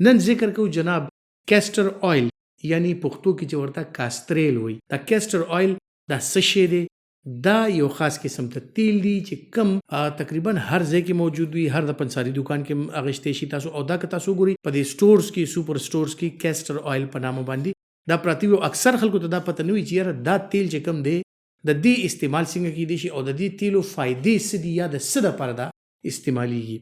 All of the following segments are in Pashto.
نن ذکر کو جناب کیسټر آیل یعنی پښتو کې چې ورته کاستریل وي. دا کیسټر آیل دا څه شی دی؟ دا یو خاص قسم ته تیل دی چې کم تقریبا هر ځای کې موجود وي، هر د پنساری دکان کې اغشته شي تاسو. او دا که تاسو ګوري په دې سټورز کې، سوپر سټورز کې کیسټر آیل په نامه باندې دا پراتی وي. اکثر خلکو ته دا پته نه وي چې یاره دا تیل چې کم دی د دې استعمال څنګه کیدی شي او د دې تیلو فائدې څه دي یا د څه لپاره دا استعمالیږي.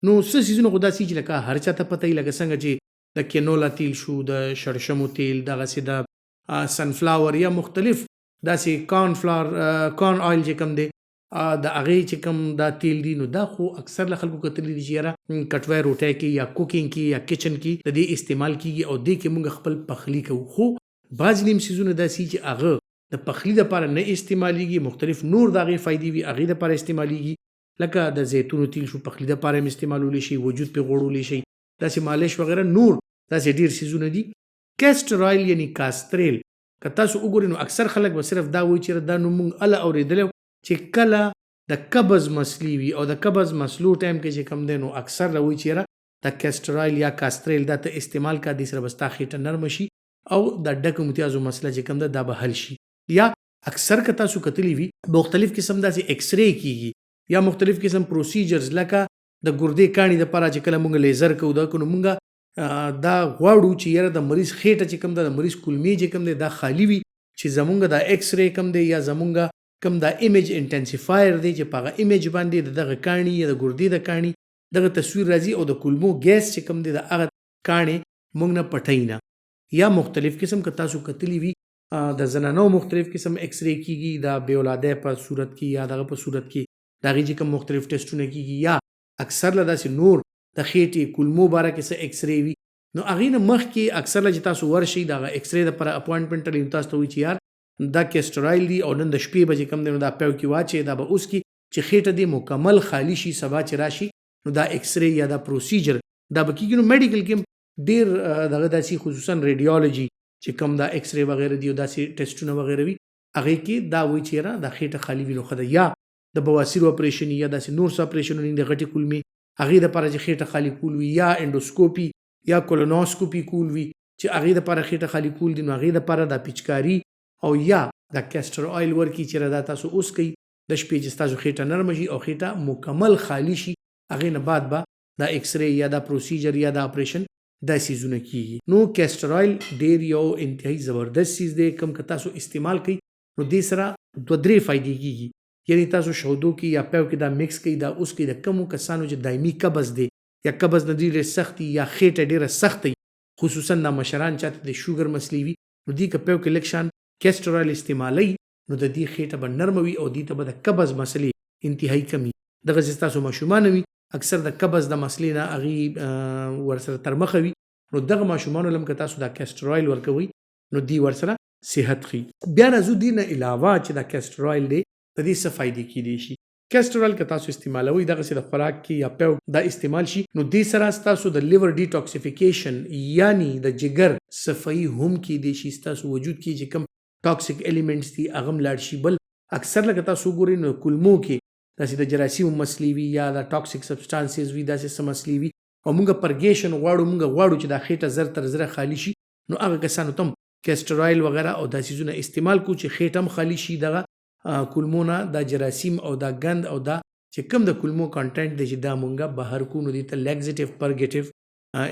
نو څه څیزونه خو داسې چې لکه هر چا ته پته وي، لکه څنګه چې د کینولا تیل شو، د شړشمو تیل، دغسې د سنفلاور یا مختلف داسې کارن آیل چې کوم دی د هغې چې کوم دا تیل دي، نو دا خو اکثر له خلکو کتلی دي چې یاره کټوی روټۍ کې یا کوکینګ کې یا کچن کې د دې استعمال کیږي او دې کې موږ خپل پخلی کوو. خو بعضې نیم څیزونه داسې چې هغه د پخلی دپاره نه استعمالیږي، مختلف نور د هغې فایدې وي هغې دپاره استعمالیږي. لکه د زیتونو تیل شو، پخلی دپاره هم استعمالولی شي، وجود پې غوړولی شي، داسې مالش وغیره نور داسې ډېر څیزونه دي. کیسټر آیل یعنی کاستریل که تاسو وګورئ نو اکثر خلک به صرف دا وایي چې دا نو موږ هله اورېدلی چې کله د قبض مسلې وي او د قبض مسلو ټایم کې چې کوم دی نو اکثر به وایي چې یاره د کیسټر آیل یا کاستریل دا ته استعمال کا، دې سره به ستا خېټه نرمه شي او د ډکو امتیازو مسله چې کوم ده دا به حل شي. یا اکثر که تاسو کتلی وي مختلف قسم داسې ایکس ری کیږي یا مختلف قسم پروسیجرز لکه د ګردې کاڼي دپاره چې کله موږ لیزر کوو دا نو موږ دا غواړو چې یاره د مریض خېټه چې کوم ده د مریض کلمې چې کوم دی دا خالی وي چې زمونږ دا ایکس ری کوم دی یا زمونږ کوم دا ایمیج انټنسیفایر دی چې په هغه ایمیج باندې د دغه کاڼي یا د ګردې د کاڼي دغه تصویر راځي او د کلمو ګیس چې کوم دی د هغه کاڼې موږ نه پټوي نه. یا مختلف قسم که تاسو کتلی وي د زنانو مختلف قسم ایکس ری کیږي د بې اولادۍ په صورت کې یا دغه په صورت کې د هغې چې کوم مختلف ټسټونه کیږي. یا اکثر له داسې نور د خېټې کلمو باره کې څه ایکس ری وي نو هغې نه مخکې اکثر له چې تاسو ورشئ د هغه ایکس ری دپاره اپوینټمنټ لرئ، تاسو ته وایي چې یار دا کیسټر آیل دی او نن د شپې به چې کوم دی نو دا پیو کې واچوئ، دا به اوس کې چې خېټه دې مکمل خالي شي، سبا چې راشي نو دا ایکس ری یا دا پروسیجر دا به کېږي. نو میډیکل کې هم ډېر دغه داسې خصوصا ریډیالوجي چې کوم دا ایکس ری وغیره دي او داسې ټسټونه وغیره وي هغې کې دا وایي چې یاره دا خېټه خالي وي نو ښه ده. یا د بواسیر اپریشن یا داسې نور څه اپریشنونه د غټې کلمې هغې دپاره چې خېټه خالي کول وي، یا انډوسکوپي یا کولونوسکوپي کول وي چې هغې دپاره خېټه خالي کول دي نو هغې دپاره دا پیچکاري او یا دا کیسټر آیل ورکړي چې دا تاسو اوس کوئ د شپې چې ستاسو خېټه نرمه شي او خېټه مکمل خالي شي، هغې نه بعد به دا ایکس ری یا دا پروسیجر یا دا اپریشن دا څیزونه کیږي. نو کیسټر آیل ډېر یو انتهایی زبردست چیز دی، کوم که تاسو استعمال کوئ نو دې سره دوه درې فایدې کیږي. یعنی تاسو شودو کې یا پیو کې دا مکس کوي، دا اوس کې د کمو کسانو چې دایمي قبض دی یا قبض نه ډېره سخت یا خېټه ډېره سخت وي، خصوصا دا مشران چاته د شوګر مسلې وي نو دې که پیو کې لږ شان کیسټر آیل استعمالوي نو د دې خېټه به نرمه وي او دې ته به د قبض مسلې انتهایی کمي. دغسې ستاسو ماشومان وي اکثر د قبض د مسلې نه هغې ورسره تر مخه وي نو دغه ماشومانو لم که تاسو دا کیسټر آیل ورکوئ نو دوی ورسره صحت ښي. بیا راځو دې نه علاوه چې دا کیسټر آیل دی د دې څه فایدې کیدی شي. کیسټر آیل که تاسو استعمالوئ دغسې د خوراک کې یا پیو دا استعمال شي نو دې سره ستاسو د لیور ډیټاکسیفیکیشن یعنی د جګر صفایي هم کیدی شي، ستاسو وجود کې چې کوم ټاکسیک ایلیمنټس دي هغه هم لاړ شي. بل اکثر لکه تاسو وګورئ نو کلمو کې داسې د جراثیمو مسلې وي یا د ټاکسیک سبسټانسز وي، داسې څه مسلې وي او موږ پرګیشن غواړو چې دا خېټه زر تر زره خالي شي نو هغه کسانو ته هم کیسټر آیل وغیره او دا څیزونه استعمال کو چې خېټه هم خالي شي، دغه کلمونه دا جراثیم او دا گند او دا چې کوم د کلمو کانټنټ دی چې دا مونږه بهر کو نو دې ته لیګزیټیو پرګیټیو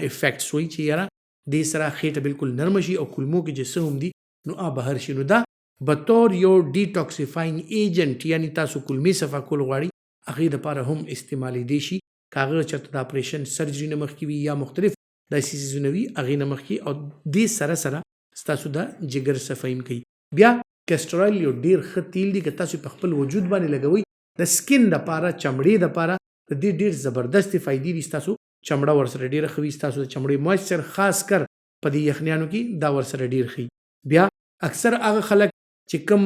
افیکټس وایي چې یاره دې سره خېټه بالکل نرمه شي او کلمو کې چې څه هم دي نو بهر شي. نو دا بطور یو ډیټاکسیفاینګ ایجنټ یعنی تاسو کلمې صفا کول غواړئ هغې دپاره هم استعمالیدی شي. که هغه چېرته د اپریشن سرجري نه مخکې وي یا مختلف داسې څیزونه وي هغې نه مخکې او دې سره سره ستاسو د جګر صفایي هم کوي. بیا کیسټر آیل یو ډېر ښه تیل دی که تاسو په خپل وجود باندې لګوئ د سکن دپاره چمړې دپاره د دې ډېر زبردستې فایدې دي. ستاسو چمړه ورسره ډېره ښه وي، ستاسو د چمړې مویسچر خاص کر په دې یخنیانو کې دا ورسره ډېر ښه. بیا اکثر هغه خلک چې کوم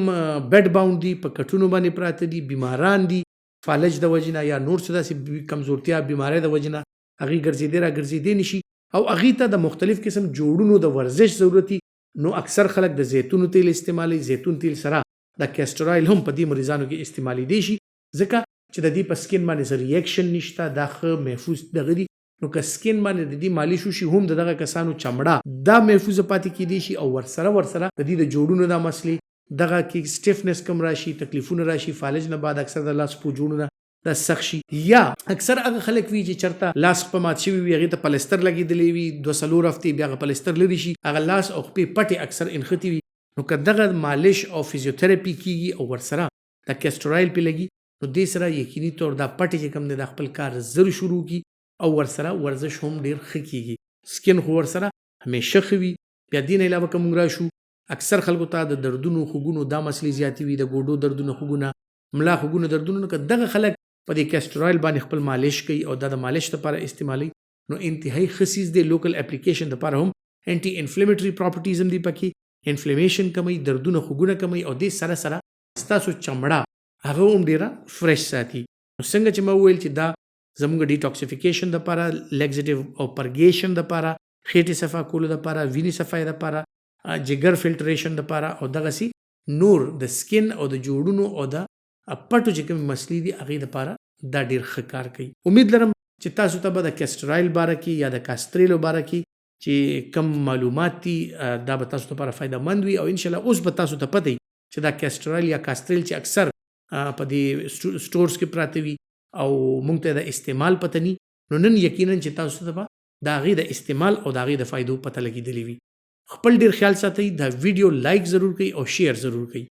بیډ باونډ دي، په کټونو باندې پراته دي، بیماران دي، فالج د وجې نه یا نور څه داسې کمزورتیا بیمارۍ د وجې نه هغې ګرځېدی را ګرځېدی نشي او هغې ته د مختلف قسم جوړونو د ورزش ضرورت وي نو اکثر خلک د زیتونو تیل استعمالوي. زیتون تیل سره د کیسټر آیل هم په دې مریضانو کې استعمالیدی شي ځکه چې د دې په سکن باندې څه ریاکشن نشته، دا ښه محفوظ دغه دي نو که سکین باندې د دې مالش وشي هم د دغه کسانو چمړه دا محفوظ پاتې کیدی شي او ورسره د دې د جوړونو دا مسلې دغه کې سټیفنس کم راشي، تکلیفونه راشي، فالج نه بعد اکثر د لاس په جوړونه دا سخت شي. یا اکثر هغه خلک وي چې چرته لاس په مات شوي وي، هغې ته پلستر لګېدلی وي 2-3 هفتې بیا هغه پلستر لرې شي، هغه لاس او خپې پټې اکثر انښتې وي. نو که دغه مالش او فزیوتراپي کیږي او ورسره د کیسټر آیل پې لګي نو دې سره یقیني طور دا پټې چې کوم دی دا خپل کار زر شروع کي او ورسره ورزش هم ډېر ښه کیږي. سکین خو ورسره همیشه ښه وي. بیا دې نه علاوه که موږ راشو اکثر خلکو ته د دردونو خوږونو دا مسلې زیاتې وي، د ګوډو دردونه خوږونه، ملا خوږونه دردونه. نو که دغه خلک په دې کیسټر آیل باندې خپل مالش کوي او دا د مالش لپاره استعمالوي نو انتهایی ښه څیز دی. لوکل اپلیکیشن دپاره هم انټي انفلیمیټري پراپرټیز هم دي پکې، انفلیمیشن کموي، دردونه خوږونه کموي او دې سره سره ستاسو چمړه هغه هم ډېره فرش ساتي. نو څنګه چې ما وویل چې دا زموږ ډیټاکسیفیکیشن دپاره، لیګزیټیو او پرګیشن دپاره، خېټې صفا کولو دپاره، وینې صفایي دپاره، جګر فلټریشن دپاره او دغسې نور د سکین او د جوړونو او د پټو چې کومې مسلې دي هغې دپاره دا ډېر ښه کار کوي. امید لرم چې تاسو ته به د کیسټر آیل باره کې یا د کاستریلو باره کې چې کم معلومات دي دا به تاسو لپاره فایده مند وي او انشاءالله اوس به تاسو ته پته وي چې دا کیسټر آیل یا کاستریل چې اکثر په دې سټورز کې پراته وي او موږ ته د استعمال پته ني نو نن یقینا چې تاسو ته به د هغې د استعمال او د هغې د فایدو پته لګېدلی وي. خپل ډېر خیال ساتئ. دا ویډیو لایک ضرور کړئ او شیر ضرور کړئ.